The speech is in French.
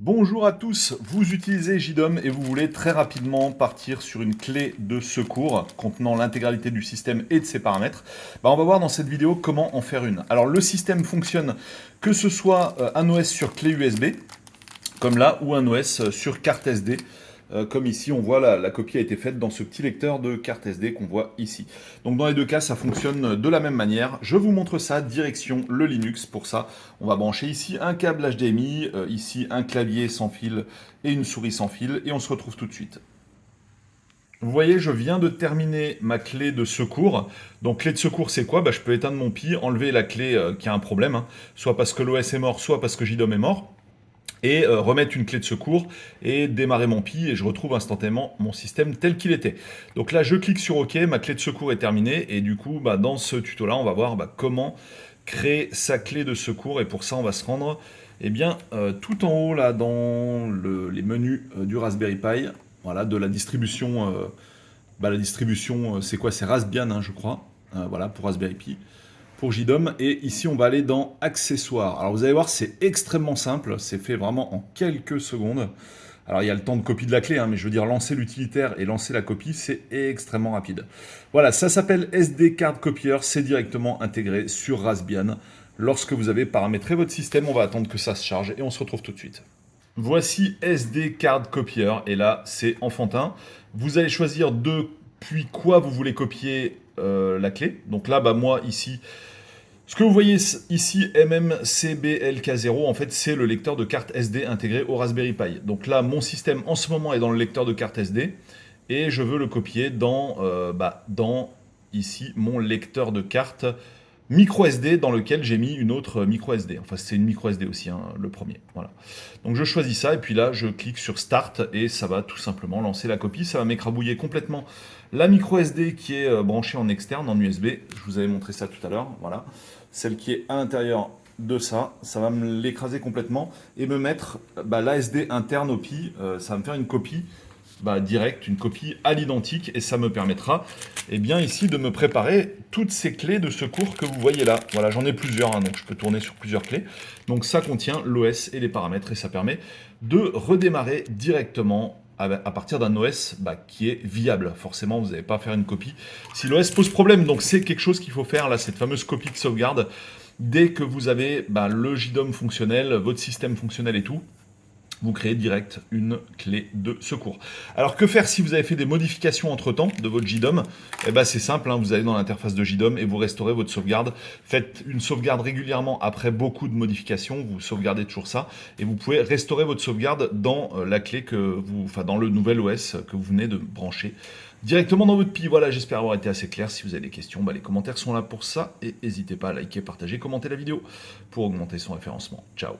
Bonjour à tous, vous utilisez JDOM et vous voulez très rapidement partir sur une clé de secours contenant l'intégralité du système et de ses paramètres. On va voir dans cette vidéo comment en faire une. Alors le système fonctionne que ce soit un OS sur clé USB, comme là, ou un OS sur carte SD. Comme ici, on voit la copie a été faite dans ce petit lecteur de carte SD qu'on voit ici. Donc dans les deux cas, ça fonctionne de la même manière. Je vous montre ça, direction le Linux. Pour ça, on va brancher ici un câble HDMI, ici un clavier sans fil et une souris sans fil, et on se retrouve tout de suite. Vous voyez, je viens de terminer ma clé de secours. Donc clé de secours, c'est quoi? Je peux éteindre mon Pi, enlever la clé qui a un problème, hein, soit parce que l'OS est mort, soit parce que JDOM est mort, et remettre une clé de secours et démarrer mon Pi et je retrouve instantanément mon système tel qu'il était. Donc là, je clique sur OK, ma clé de secours est terminée et du coup, dans ce tuto-là, on va voir comment créer sa clé de secours et pour ça, on va se rendre tout en haut là dans les menus du Raspberry Pi, voilà, de la distribution. La distribution, c'est quoi? C'est Raspbian, hein, je crois. Voilà, pour Raspberry Pi pour JDOM. Et ici, on va aller dans Accessoires. Alors, vous allez voir, c'est extrêmement simple. C'est fait vraiment en quelques secondes. Alors, il y a le temps de copie de la clé, hein, mais je veux dire, lancer l'utilitaire et lancer la copie, c'est extrêmement rapide. Voilà, ça s'appelle SD Card Copier. C'est directement intégré sur Raspbian. Lorsque vous avez paramétré votre système, on va attendre que ça se charge et on se retrouve tout de suite. Voici SD Card Copier. Et là, c'est enfantin. Vous allez choisir depuis quoi vous voulez copier la clé. Donc là, moi, ici, ce que vous voyez ici, MMCBLK0, en fait, c'est le lecteur de carte SD intégré au Raspberry Pi. Donc là, mon système, en ce moment, est dans le lecteur de carte SD, et je veux le copier dans ici, mon lecteur de carte micro SD, dans lequel j'ai mis une autre micro SD. Enfin, c'est une micro SD aussi, hein, le premier. Voilà. Donc je choisis ça, et puis là, je clique sur Start, et ça va tout simplement lancer la copie. Ça va m'écrabouiller complètement la micro SD qui est branchée en externe, en USB. Je vous avais montré ça tout à l'heure, voilà. Celle qui est à l'intérieur de ça, ça va me l'écraser complètement et me mettre l'ASD interne au Pi. Ça va me faire une copie directe, une copie à l'identique, et ça me permettra ici de me préparer toutes ces clés de secours que vous voyez là. Voilà, j'en ai plusieurs, hein, donc je peux tourner sur plusieurs clés. Donc ça contient l'OS et les paramètres, et ça permet de redémarrer directement à partir d'un OS qui est viable. Forcément, vous n'allez pas faire une copie si l'OS pose problème. Donc c'est quelque chose qu'il faut faire, là, cette fameuse copie de sauvegarde. Dès que vous avez le JDOM fonctionnel, votre système fonctionnel et tout, vous créez direct une clé de secours. Alors que faire si vous avez fait des modifications entre-temps de votre JDOM? C'est simple, hein, vous allez dans l'interface de JDOM et vous restaurez votre sauvegarde. Faites une sauvegarde régulièrement après beaucoup de modifications, vous sauvegardez toujours ça, et vous pouvez restaurer votre sauvegarde dans la clé dans le nouvel OS que vous venez de brancher directement dans votre Pi. Voilà, j'espère avoir été assez clair. Si vous avez des questions, les commentaires sont là pour ça, et n'hésitez pas à liker, partager, commenter la vidéo pour augmenter son référencement. Ciao.